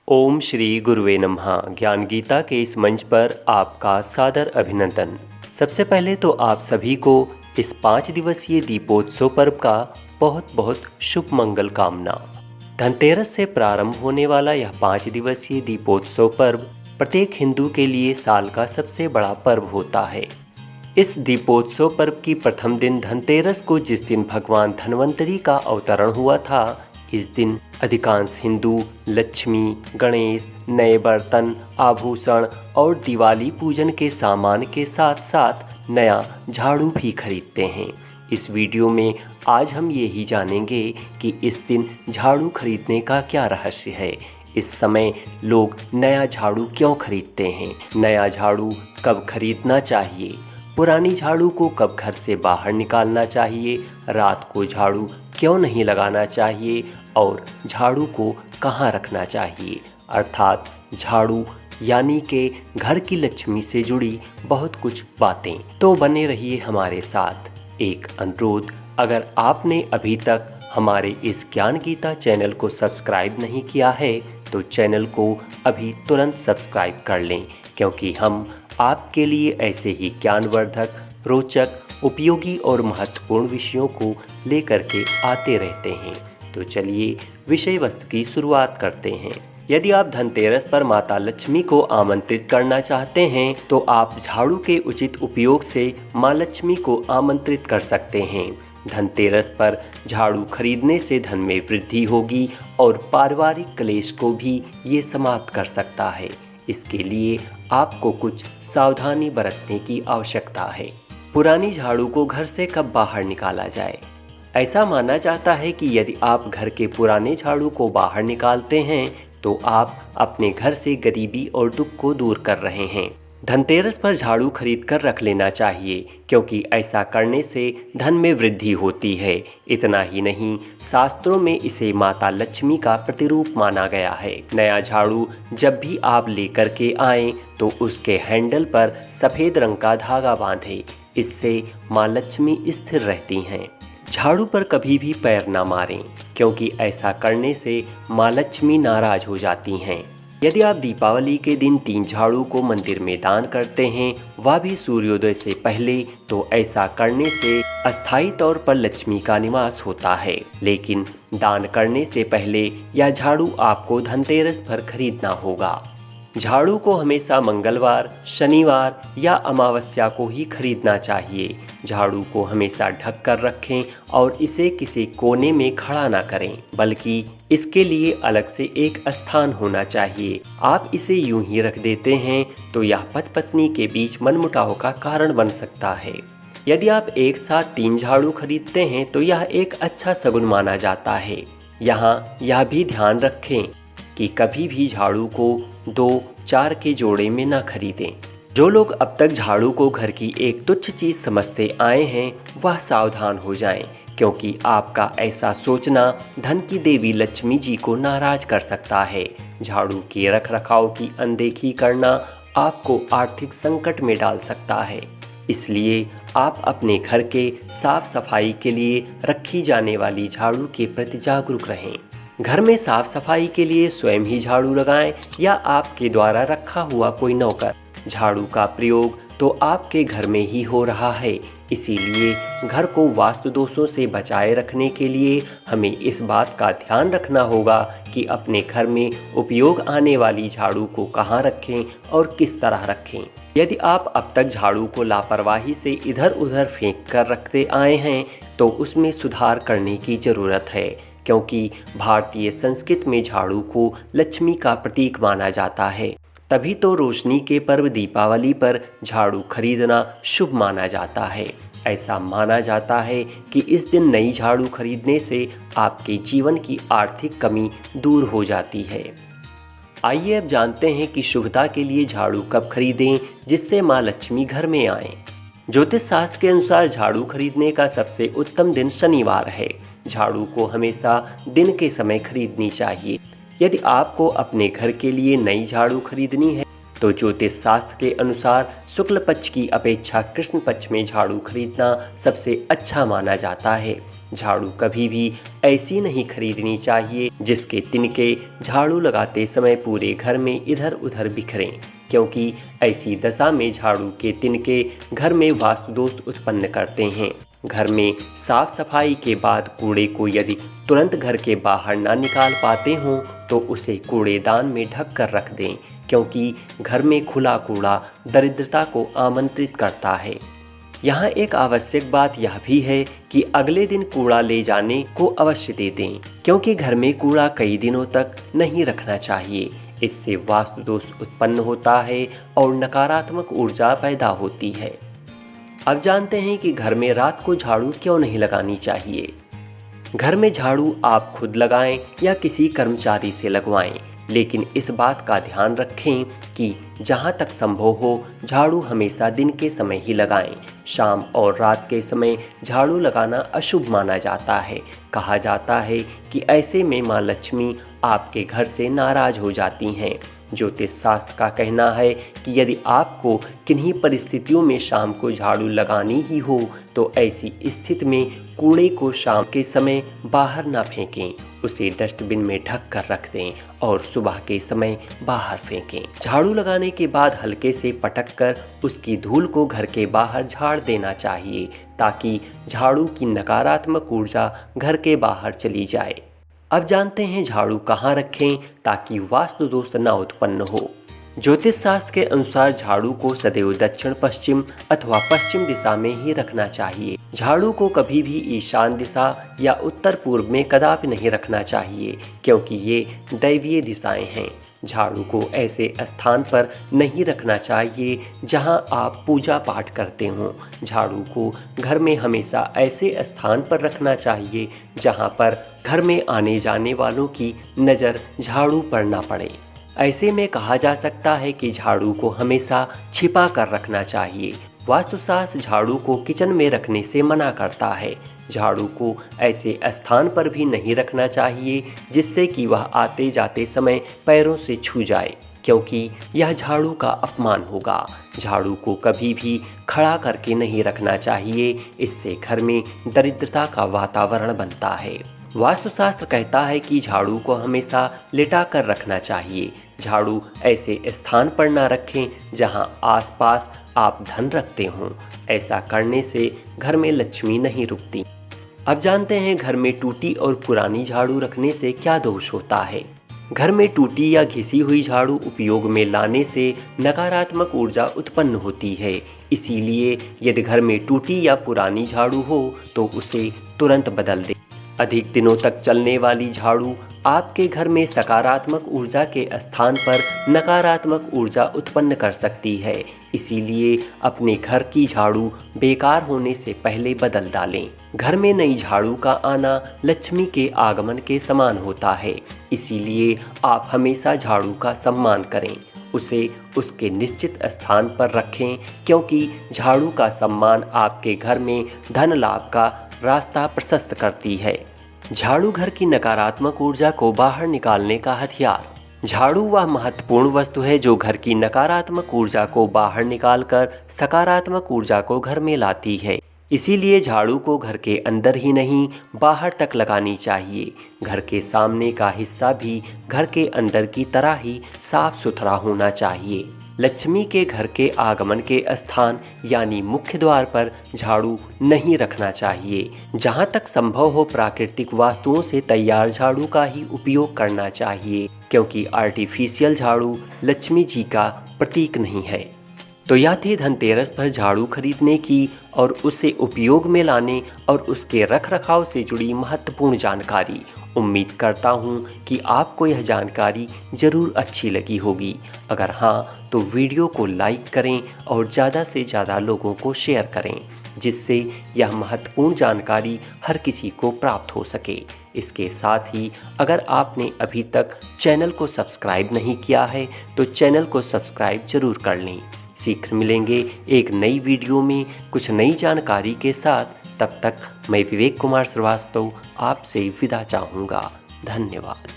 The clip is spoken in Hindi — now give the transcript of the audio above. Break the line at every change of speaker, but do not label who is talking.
ओम श्री गुरुवे नमः। ज्ञान गीता के इस मंच पर आपका सादर अभिनंदन। सबसे पहले तो आप सभी को इस 5 दिवसीय दीपोत्सव पर्व का बहुत बहुत शुभ मंगल कामना। धनतेरस से प्रारंभ होने वाला यह 5 दिवसीय दीपोत्सव पर्व प्रत्येक हिंदू के लिए साल का सबसे बड़ा पर्व होता है। इस दीपोत्सव पर्व की प्रथम दिन धनतेरस को, जिस दिन भगवान धन्वंतरी का अवतरण हुआ था, इस दिन अधिकांश हिंदू लक्ष्मी, गणेश, नए बर्तन, आभूषण और दिवाली पूजन के सामान के साथ साथ नया झाड़ू भी खरीदते हैं। इस वीडियो में आज हम यही जानेंगे कि इस दिन झाड़ू खरीदने का क्या रहस्य है। इस समय लोग नया झाड़ू क्यों खरीदते हैं, नया झाड़ू कब खरीदना चाहिए, पुरानी झाड़ू को कब घर से बाहर निकालना चाहिए, रात को झाड़ू क्यों नहीं लगाना चाहिए और झाड़ू को कहाँ रखना चाहिए। अर्थात झाड़ू यानी कि घर की लक्ष्मी से जुड़ी बहुत कुछ बातें। तो बने रहिए हमारे साथ। एक अनुरोध, अगर आपने अभी तक हमारे इस ज्ञान गीता चैनल को सब्सक्राइब नहीं किया है तो चैनल को अभी तुरंत सब्सक्राइब कर लें, क्योंकि हम आपके लिए ऐसे ही ज्ञानवर्धक, रोचक, उपयोगी और महत्वपूर्ण विषयों को लेकर के आते रहते हैं। तो चलिए विषय वस्तु की शुरुआत करते हैं। यदि आप धनतेरस पर माता लक्ष्मी को आमंत्रित करना चाहते हैं तो आप झाड़ू के उचित उपयोग से माँ लक्ष्मी को आमंत्रित कर सकते हैं। धनतेरस पर झाड़ू खरीदने से धन में वृद्धि होगी और पारिवारिक क्लेश को भी ये समाप्त कर सकता है। इसके लिए आपको कुछ सावधानी बरतने की आवश्यकता है। पुरानी झाड़ू को घर से कब बाहर निकाला जाए। ऐसा माना जाता है कि यदि आप घर के पुराने झाड़ू को बाहर निकालते हैं तो आप अपने घर से गरीबी और दुख को दूर कर रहे हैं। धनतेरस पर झाड़ू खरीद कर रख लेना चाहिए, क्योंकि ऐसा करने से धन में वृद्धि होती है। इतना ही नहीं, शास्त्रों में इसे माता लक्ष्मी का प्रतिरूप माना गया है। नया झाड़ू जब भी आप लेकर के आएं तो उसके हैंडल पर सफ़ेद रंग का धागा बांधें। इससे माँ लक्ष्मी स्थिर रहती हैं। झाड़ू पर कभी भी पैर ना मारें, क्योंकि ऐसा करने से माँ लक्ष्मी नाराज हो जाती हैं। यदि आप दीपावली के दिन 3 झाड़ू को मंदिर में दान करते हैं, वह भी सूर्योदय से पहले, तो ऐसा करने से अस्थायी तौर पर लक्ष्मी का निवास होता है। लेकिन दान करने से पहले यह झाड़ू आपको धनतेरस पर खरीदना होगा। झाड़ू को हमेशा मंगलवार, शनिवार या अमावस्या को ही खरीदना चाहिए। झाड़ू को हमेशा ढक कर रखें और इसे किसी कोने में खड़ा ना करें, बल्कि इसके लिए अलग से एक स्थान होना चाहिए। आप इसे यूं ही रख देते हैं तो यह पति पत्नी के बीच मनमुटाव का कारण बन सकता है। यदि आप एक साथ 3 झाड़ू खरीदते हैं तो यह एक अच्छा शगुन माना जाता है। यहाँ यह भी ध्यान रखें कि कभी भी झाड़ू को 2-4 के जोड़े में न खरीदें। जो लोग अब तक झाड़ू को घर की एक तुच्छ चीज समझते आए हैं वह सावधान हो जाएं, क्योंकि आपका ऐसा सोचना धन की देवी लक्ष्मी जी को नाराज कर सकता है। झाड़ू के रखरखाव की अनदेखी करना आपको आर्थिक संकट में डाल सकता है। इसलिए आप अपने घर के साफ सफाई के लिए रखी जाने वाली झाड़ू के प्रति जागरूक रहें। घर में साफ सफाई के लिए स्वयं ही झाड़ू लगाएं या आपके द्वारा रखा हुआ कोई नौकर। झाड़ू का प्रयोग तो आपके घर में ही हो रहा है, इसीलिए घर को वास्तु दोषों से बचाए रखने के लिए हमें इस बात का ध्यान रखना होगा कि अपने घर में उपयोग आने वाली झाड़ू को कहाँ रखें और किस तरह रखें। यदि आप अब तक झाड़ू को लापरवाही से इधर उधर फेंक कर रखते आए हैं तो उसमें सुधार करने की ज़रूरत है, क्योंकि भारतीय संस्कृति में झाड़ू को लक्ष्मी का प्रतीक माना जाता है। तभी तो रोशनी के पर्व दीपावली पर झाड़ू खरीदना शुभ माना जाता है। ऐसा माना जाता है कि इस दिन नई झाड़ू खरीदने से आपके जीवन की आर्थिक कमी दूर हो जाती है। आइए अब जानते हैं कि शुभता के लिए झाड़ू कब खरीदें जिससे माँ लक्ष्मी घर में आए। ज्योतिष शास्त्र के अनुसार झाड़ू खरीदने का सबसे उत्तम दिन शनिवार है। झाड़ू को हमेशा दिन के समय खरीदनी चाहिए। यदि आपको अपने घर के लिए नई झाड़ू खरीदनी है तो ज्योतिष शास्त्र के अनुसार शुक्ल पक्ष की अपेक्षा कृष्ण पक्ष में झाड़ू खरीदना सबसे अच्छा माना जाता है। झाड़ू कभी भी ऐसी नहीं खरीदनी चाहिए जिसके तिनके झाड़ू लगाते समय पूरे घर में इधर उधर बिखरें, क्योंकि ऐसी दशा में झाड़ू के तिनके घर में वास्तु दोष उत्पन्न करते हैं। घर में साफ सफाई के बाद कूड़े को यदि तुरंत घर के बाहर ना निकाल पाते हों तो उसे कूड़ेदान में ढक कर रख दें, क्योंकि घर में खुला कूड़ा दरिद्रता को आमंत्रित करता है। यहाँ एक आवश्यक बात यह भी है कि अगले दिन कूड़ा ले जाने को अवश्य दे दें, क्योंकि घर में कूड़ा कई दिनों तक नहीं रखना चाहिए। इससे वास्तु दोष उत्पन्न होता है और नकारात्मक ऊर्जा पैदा होती है। अब जानते हैं कि घर में रात को झाड़ू क्यों नहीं लगानी चाहिए। घर में झाड़ू आप खुद लगाएं या किसी कर्मचारी से लगवाएं, लेकिन इस बात का ध्यान रखें कि जहां तक संभव हो झाड़ू हमेशा दिन के समय ही लगाएं। शाम और रात के समय झाड़ू लगाना अशुभ माना जाता है। कहा जाता है कि ऐसे में माँ लक्ष्मी आपके घर से नाराज हो जाती हैं। ज्योतिष शास्त्र का कहना है कि यदि आपको किन्हीं परिस्थितियों में शाम को झाड़ू लगानी ही हो तो ऐसी स्थिति में कूड़े को शाम के समय बाहर ना फेंकें, उसे डस्टबिन में ढक कर रख दें और सुबह के समय बाहर फेंकें। झाड़ू लगाने के बाद हल्के से पटक कर उसकी धूल को घर के बाहर झाड़ देना चाहिए, ताकि झाड़ू की नकारात्मक ऊर्जा घर के बाहर चली जाए। अब जानते हैं झाड़ू कहाँ रखें ताकि वास्तु दोष न उत्पन्न हो। ज्योतिष शास्त्र के अनुसार झाड़ू को सदैव दक्षिण पश्चिम अथवा पश्चिम दिशा में ही रखना चाहिए। झाड़ू को कभी भी ईशान दिशा या उत्तर पूर्व में कदापि नहीं रखना चाहिए, क्योंकि ये दैवीय दिशाएं हैं। झाड़ू को ऐसे स्थान पर नहीं रखना चाहिए जहां आप पूजा पाठ करते हों। झाड़ू को घर में हमेशा ऐसे स्थान पर रखना चाहिए जहां पर घर में आने जाने वालों की नज़र झाड़ू पर ना पड़े। ऐसे में कहा जा सकता है कि झाड़ू को हमेशा छिपा कर रखना चाहिए। वास्तुशास्त्र झाड़ू को किचन में रखने से मना करता है। झाड़ू को ऐसे स्थान पर भी नहीं रखना चाहिए जिससे कि वह आते जाते समय पैरों से छू जाए, क्योंकि यह झाड़ू का अपमान होगा। झाड़ू को कभी भी खड़ा करके नहीं रखना चाहिए, इससे घर में दरिद्रता का वातावरण बनता है। वास्तुशास्त्र कहता है कि झाड़ू को हमेशा लिटा कर रखना चाहिए। झाड़ू ऐसे स्थान पर ना रखें जहां आसपास आप धन रखते हों। ऐसा करने से घर में लक्ष्मी नहीं रुकती। अब जानते हैं घर में टूटी और पुरानी झाड़ू रखने से क्या दोष होता है। घर में टूटी या घिसी हुई झाड़ू उपयोग में लाने से नकारात्मक ऊर्जा उत्पन्न होती है। इसीलिए यदि घर में टूटी या पुरानी झाड़ू हो तो उसे तुरंत बदल दें। अधिक दिनों तक चलने वाली झाड़ू आपके घर में सकारात्मक ऊर्जा के स्थान पर नकारात्मक ऊर्जा उत्पन्न कर सकती है। इसीलिए अपने घर की झाड़ू बेकार होने से पहले बदल डालें। घर में नई झाड़ू का आना लक्ष्मी के आगमन के समान होता है। इसीलिए आप हमेशा झाड़ू का सम्मान करें, उसे उसके निश्चित स्थान पर रखें, क्योंकि झाड़ू का सम्मान आपके घर में धन लाभ का रास्ता प्रशस्त करती है। झाड़ू घर की नकारात्मक ऊर्जा को बाहर निकालने का हथियार। झाड़ू वह महत्वपूर्ण वस्तु है जो घर की नकारात्मक ऊर्जा को बाहर निकालकर सकारात्मक ऊर्जा को घर में लाती है। इसीलिए झाड़ू को घर के अंदर ही नहीं बाहर तक लगानी चाहिए। घर के सामने का हिस्सा भी घर के अंदर की तरह ही साफ सुथरा होना चाहिए। लक्ष्मी के घर के आगमन के स्थान यानी मुख्य द्वार पर झाड़ू नहीं रखना चाहिए। जहां तक संभव हो प्राकृतिक वस्तुओं से तैयार झाड़ू का ही उपयोग करना चाहिए, क्योंकि आर्टिफिशियल झाड़ू लक्ष्मी जी का प्रतीक नहीं है। तो यह थी धनतेरस पर झाड़ू खरीदने की और उसे उपयोग में लाने और उसके रख रखाव से जुड़ी महत्वपूर्ण जानकारी। उम्मीद करता हूँ कि आपको यह जानकारी ज़रूर अच्छी लगी होगी। अगर हाँ तो वीडियो को लाइक करें और ज़्यादा से ज़्यादा लोगों को शेयर करें, जिससे यह महत्वपूर्ण जानकारी हर किसी को प्राप्त हो सके। इसके साथ ही अगर आपने अभी तक चैनल को सब्सक्राइब नहीं किया है तो चैनल को सब्सक्राइब जरूर कर लें। शीघ्र मिलेंगे एक नई वीडियो में कुछ नई जानकारी के साथ। तब तक मैं विवेक कुमार श्रीवास्तव आपसे विदा चाहूँगा। धन्यवाद।